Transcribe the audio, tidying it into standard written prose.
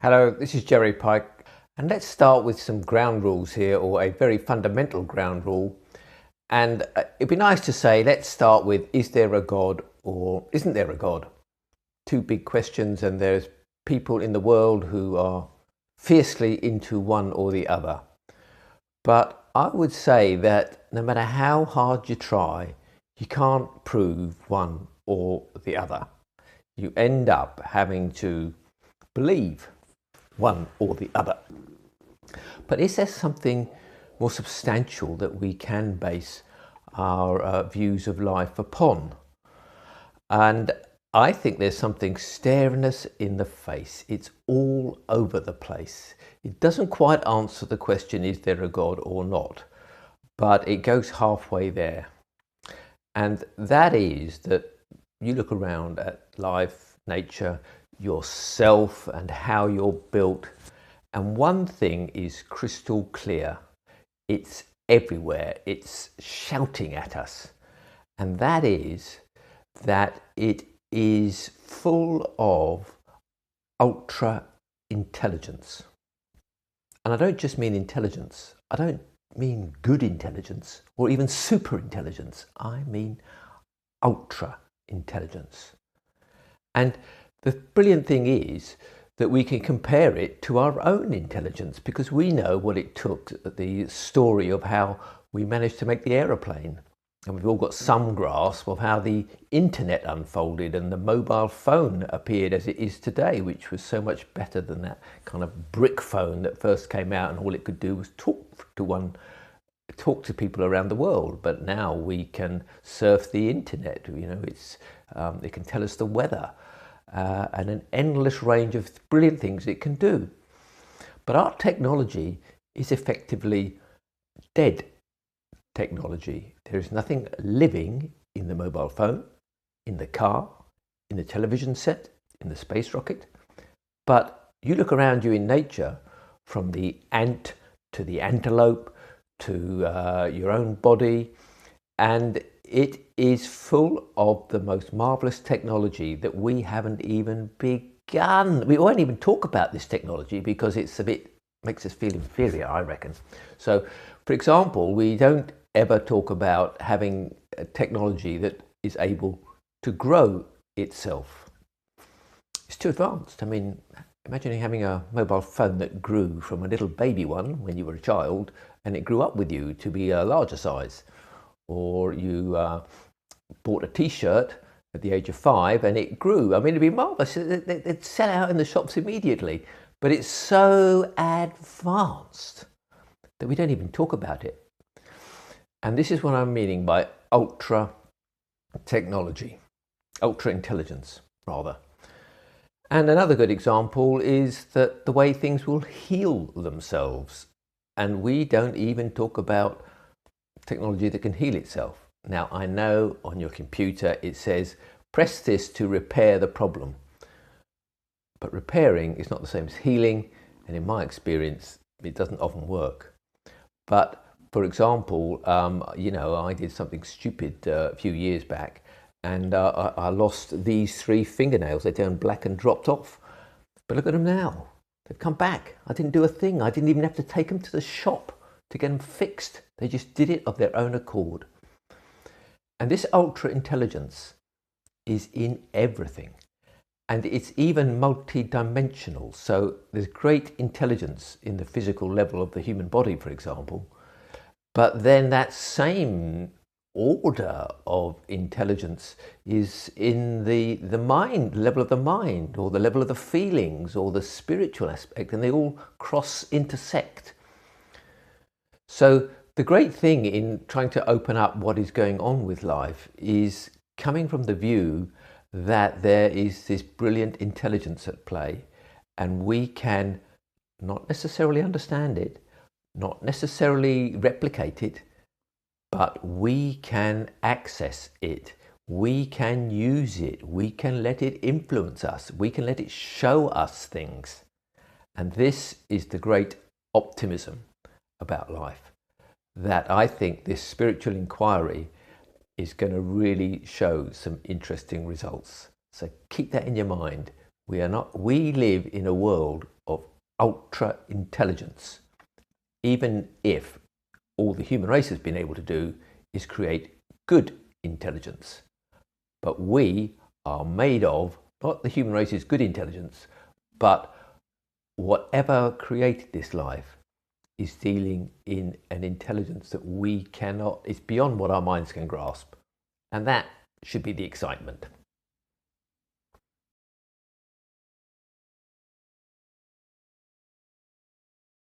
Hello, this is Jerry Pike, and let's start with some ground rules here, or a very fundamental ground rule. And it'd be nice to say, let's start with, is there a God or isn't there a God? Two big questions, and there's people in the world who are fiercely into one or the other. But I would say that no matter how hard you try, you can't prove one or the other. You end up having to believe one or the other. But is there something more substantial that we can base our views of life upon? And I think there's something staring us in the face. It's all over the place. It doesn't quite answer the question, is there a God or not? But it goes halfway there. And that is that you look around at life, nature, yourself, and how you're built. And one thing is crystal clear. It's everywhere. It's shouting at us. And that is that it is full of ultra intelligence. And I don't just mean intelligence. I don't mean good intelligence or even super intelligence. I mean ultra intelligence. And the brilliant thing is that we can compare it to our own intelligence, because we know what it took, the story of how we managed to make the aeroplane. And we've all got some grasp of how the internet unfolded and the mobile phone appeared as it is today, which was so much better than that kind of brick phone that first came out and all it could do was talk to people around the world. But now we can surf the internet. It can tell us the weather. And an endless range of brilliant things it can do. But our technology is effectively dead technology. There is nothing living in the mobile phone, in the car, in the television set, in the space rocket. But you look around you in nature, from the ant to the antelope to your own body, and it is full of the most marvelous technology that we haven't even begun. We won't even talk about this technology because makes us feel inferior, I reckon. So, for example, we don't ever talk about having a technology that is able to grow itself. It's too advanced. I mean, imagine having a mobile phone that grew from a little baby one when you were a child, and it grew up with you to be a larger size. Or you bought a t-shirt at the age of 5 and it grew. I mean, it'd be marvelous. It'd sell out in the shops immediately. But it's so advanced that we don't even talk about it. And this is what I'm meaning by ultra technology, ultra intelligence, rather. And another good example is that the way things will heal themselves. And we don't even talk about technology that can heal itself. Now, I know on your computer it says, press this to repair the problem. But repairing is not the same as healing, and in my experience, it doesn't often work. But for example, I did something stupid a few years back, and I lost these 3 fingernails. They turned black and dropped off. But look at them now. They've come back. I didn't do a thing. I didn't even have to take them to the shop to get them fixed. They just did it of their own accord. And this ultra intelligence is in everything. And it's even multi-dimensional. So there's great intelligence in the physical level of the human body, for example. But then that same order of intelligence is in the mind, level of the mind, or the level of the feelings, or the spiritual aspect, and they all intersect. So the great thing in trying to open up what is going on with life is coming from the view that there is this brilliant intelligence at play, and we can not necessarily understand it, not necessarily replicate it, but we can access it. We can use it. We can let it influence us. We can let it show us things. And this is the great optimism about life, that I think this spiritual inquiry is going to really show some interesting results. So keep that in your mind We live in a world of ultra intelligence, even if all the human race has been able to do is create good intelligence. But we are made of, not the human race's good intelligence, but whatever created this life is dealing in an intelligence that we cannot, it's beyond what our minds can grasp. And that should be the excitement.